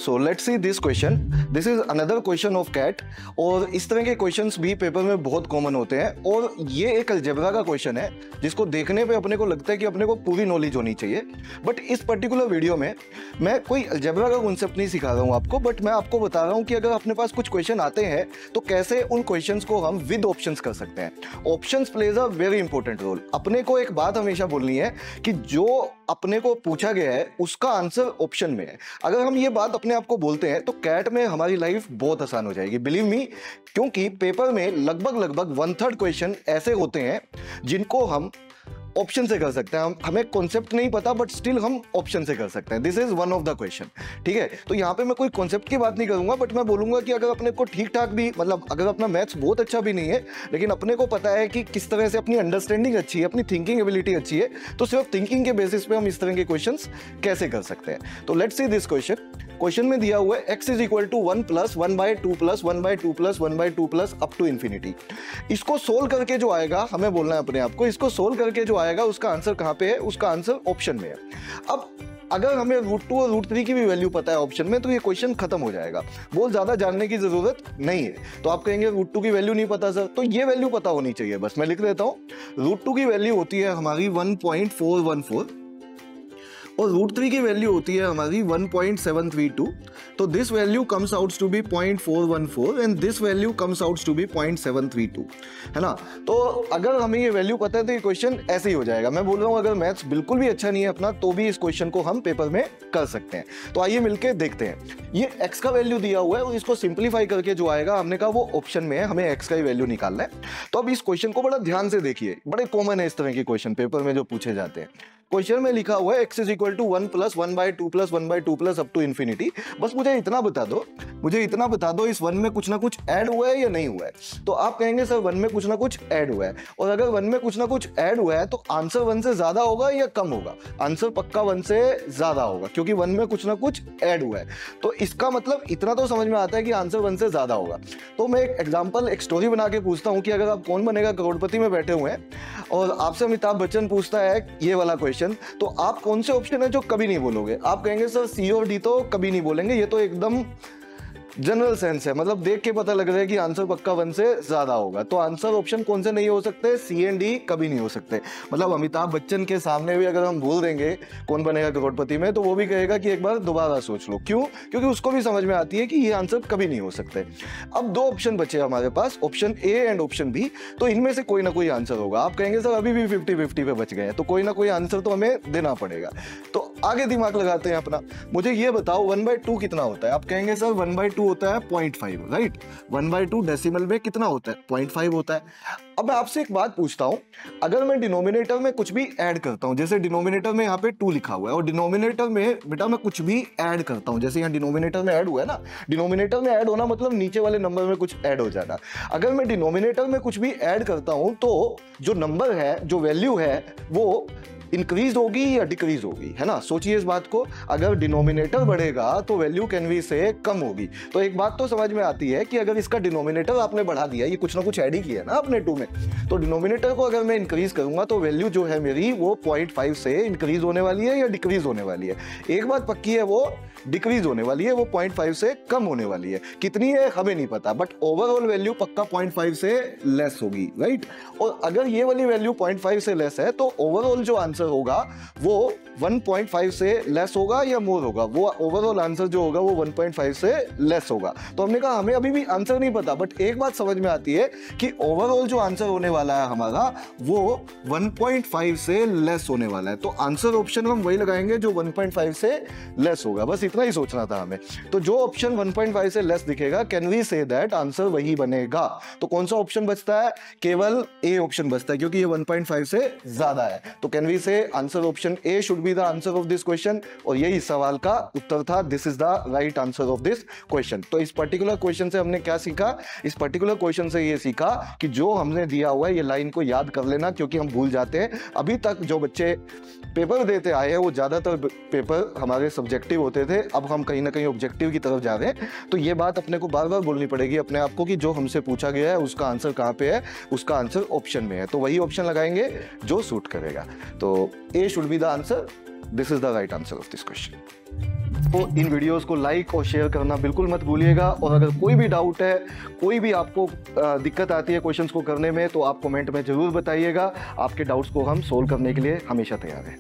So let's see this question. This is another question of CAT. और इस तरह के क्वेश्चंस भी पेपर में बहुत कॉमन होते हैं और ये एक अलजेब्रा का क्वेश्चन है जिसको देखने पे अपने को लगता है कि अपने को पूरी नॉलेज होनी चाहिए। बट इस पर्टिकुलर वीडियो में मैं कोई अलजेब्रा का कॉन्सेप्ट नहीं सिखा रहा हूँ आपको, बट मैं आपको बता रहा हूँ कि अगर अपने पास कुछ क्वेश्चन आते हैं तो कैसे उन क्वेश्चंस को हम विद ऑप्शंस कर सकते हैं। Options plays a very important role. अपने को एक बात हमेशा बोलनी है कि जो अपने को पूछा गया है उसका आंसर ऑप्शन में है। अगर हम ये बात अपने आप को बोलते हैं तो कैट में हमारी लाइफ बहुत आसान हो जाएगी, बिलीव मी। क्योंकि पेपर में लगभग 1/3 क्वेश्चन ऐसे होते हैं जिनको हम ऑप्शन से कर सकते हैं। हमें कॉन्सेप्ट नहीं पता बट स्टिल हम ऑप्शन से कर सकते हैं। This is one of the question, ठीक है। तो यहाँ पे मैं कोई कॉन्सेप्ट की बात नहीं करूंगा, बट मैं बोलूंगा कि अगर अपने को ठीक ठाक भी, मतलब अगर अपना मैथ्स बहुत अच्छा भी नहीं है लेकिन अपने को पता है कि किस तरह से अपनी अंडरस्टैंडिंग अच्छी है, अपनी थिंकिंग एबिलिटी अच्छी है, तो सिर्फ थिंकिंग के बेसिस पे हम इस तरह के क्वेश्चन कैसे कर सकते हैं। तो लेट्स सी दिस क्वेश्चन में दिया हुआ है x is equal to 1 plus 1/2 plus 1/2 plus 1/2 plus up to infinity. इसको सोल्व करके जो आएगा, हमें बोलना है अपने आप को, इसको सोल्व करके जो आएगा उसका आंसर कहाँ पे है, उसका आंसर ऑप्शन में है। अब अगर हमें √2 और √3 की भी वैल्यू पता है ऑप्शन में तो ये क्वेश्चन खत्म हो जाएगा, बहुत ज्यादा जानने की जरूरत नहीं है। तो आप कहेंगे √2 की वैल्यू नहीं पता सर, तो ये वैल्यू पता होनी चाहिए। बस मैं लिख देता हूं, √2 की वैल्यू होती है हमारी 1.414 और √3 की वैल्यू होती है हमारी 1.732। तो this value comes out to be 0.414 and this value comes out to be 0.732, है ना। तो अगर हमें ये वैल्यू पता है तो ये क्वेश्चन ऐसे ही हो जाएगा। मैं बोल रहा हूँ अगर मैथ्स बिल्कुल भी अच्छा नहीं है अपना तो भी इस क्वेश्चन को हम पेपर में कर सकते हैं। तो आइए मिलकर देखते हैं। ये x का वैल्यू दिया हुआ है और इसको सिंप्लीफाई करके जो आएगा, हमने कहा वो ऑप्शन में है, हमें x का ही वैल्यू निकालना है। तो अब इस क्वेश्चन को बड़ा ध्यान से देखिए, बड़े कॉमन है इस तरह के क्वेश्चन पेपर में जो पूछे जाते हैं। क्वेश्चन में लिखा हुआ है x is equal to 1 plus 1/2 plus 1/2 plus up to infinity. बस मुझे इतना बता दो इस 1 में कुछ ना कुछ ऐड हुआ है या नहीं हुआ है। तो आप कहेंगे सर 1 में कुछ ना कुछ ऐड हुआ है, और अगर 1 में कुछ ना कुछ ऐड हुआ है तो आंसर 1 से ज्यादा होगा या कम होगा। आंसर पक्का 1 से ज्यादा होगा क्योंकि 1 में कुछ ना कुछ ऐड हुआ है। तो इसका मतलब इतना तो समझ में आता है कि आंसर 1 से ज्यादा होगा। तो मैं एक एग्जाम्पल, एक स्टोरी बना के पूछता हूँ कि अगर आप कौन बनेगा करोड़पति में बैठे हुए हैं और आपसे अमिताभ बच्चन पूछता है ये वाला क्वेश्चन, तो आप कौन से ऑप्शन है जो कभी नहीं बोलोगे। आप कहेंगे सर सी और डी तो कभी नहीं बोलेंगे, ये तो एकदम जनरल सेंस है, मतलब देख के पता लग रहा है कि आंसर पक्का 1 से ज्यादा होगा। तो आंसर ऑप्शन कौन से नहीं हो सकते, सी एंड डी कभी नहीं हो सकते। मतलब अमिताभ बच्चन के सामने भी अगर हम बोल देंगे कौन बनेगा करोड़पति में तो वो भी कहेगा कि एक बार दोबारा सोच लो। क्यों? क्योंकि उसको भी समझ में आती है कि ये आंसर कभी नहीं हो सकते। अब 2 ऑप्शन बचे हमारे पास, option A and option B. तो इनमें से कोई ना कोई आंसर होगा। आप कहेंगे सर अभी भी 50-50 पे बच गए, तो कोई ना कोई आंसर तो हमें देना पड़ेगा। तो आगे दिमाग लगाते हैं अपना। मुझे ये बताओ 1/2 कितना होता है। आप कहेंगे सर 1/2 होता है 0.5, राइट। 1/2 डेसिमल में कितना होता है, 0.5 होता है। अब मैं आपसे एक बात पूछता हूं, अगर मैं डिनोमिनेटर में कुछ भी ऐड करता हूं, जैसे डिनोमिनेटर में यहाँ पे 2 लिखा हुआ है और डिनोमिनेटर में बेटा मैं कुछ भी ऐड करता हूं, जैसे यहाँ डिनोमिनेटर में ऐड हुआ है ना, डिनोमिनेटर में ऐड होना मतलब नीचे वाले नंबर में कुछ ऐड हो जाना। अगर मैं डिनोमिनेटर में कुछ भी ऐड करता हूं तो जो नंबर है, जो वैल्यू है, वो इंक्रीज होगी या डिक्रीज होगी, है ना। सोचिए इस बात को, अगर डिनोमिनेटर बढ़ेगा तो वैल्यू कैन वी से कम होगी। तो एक बात तो समझ में आती है कि अगर इसका डिनोमिनेटर आपने बढ़ा दिया, ये कुछ ना कुछ ऐड ही किया ना आपने 2 में, तो डिनोमिनेटर को अगर मैं इंक्रीज करूंगा तो वैल्यू जो है मेरी वो 0.5 से इंक्रीज होने वाली है या डिक्रीज होने वाली है। एक बात पक्की है, वो डिक्रीज होने वाली है, वो 0.5 से कम होने वाली है। कितनी है हमें नहीं पता, बट ओवरऑल वैल्यू पक्का 0.5 से लेस होगी, राइट। और अगर ये वाली वैल्यू 0.5 से लेस है तो ओवरऑल जो आंसर होगा वो 1.5 से लेस होगा या मोर होगा। वो ओवरऑल आंसर जो होगा वो 1.5 से लेस होगा। तो हमने कहा हमें अभी भी आंसर नहीं पता, बट एक बात समझ में आती है कि ओवरऑल जो आंसर होने वाला है हमारा वो 1.5 से लेस होने वाला है। तो आंसर ऑप्शन हम वही लगाएंगे जो 1.5 से लेस होगा। बस इतना ही सोचना था हमें। तो जो ऑप्शन 1.5 से लेस दिखेगा, can we say that answer वही बनेगा। तो कौन सा ऑप्शन बचता है, केवल ए ऑप्शन बचता है क्योंकि ये 1.5 से ज्यादा है। तो कैन वी से answer option A should be the answer of this question. और यही सवाल का उत्तर था, this is the right answer of this question. तो इस पर्टिकुलर क्वेश्चन से हमने क्या सीखा, इस पर्टिकुलर क्वेश्चन से ये सीखा कि जो हमने दिया हुआ है ये लाइन को याद कर लेना, क्योंकि हम भूल जाते हैं। अभी तक जो बच्चे पेपर देते आए हैं वो ज्यादातर पेपर हमारे सब्जेक्टिव होते थे, अब हम कहीं ना कहीं ऑब्जेक्टिव की तरफ जा रहे हैं। तो ये बात अपने को बार बार बोलनी पड़ेगी अपने आप को कि जो हमसे पूछा गया है उसका आंसर कहाँ पे है, उसका आंसर ऑप्शन में है। तो वही ऑप्शन लगाएंगे जो सूट करेगा। तो A should be the answer, this is the right answer of this question. तो इन वीडियोस को लाइक और शेयर करना बिल्कुल मत भूलिएगा। और अगर कोई भी डाउट है, कोई भी आपको दिक्कत आती है क्वेश्चंस को करने में, तो आप कमेंट में ज़रूर बताइएगा। आपके डाउट्स को हम सोल्व करने के लिए हमेशा तैयार हैं।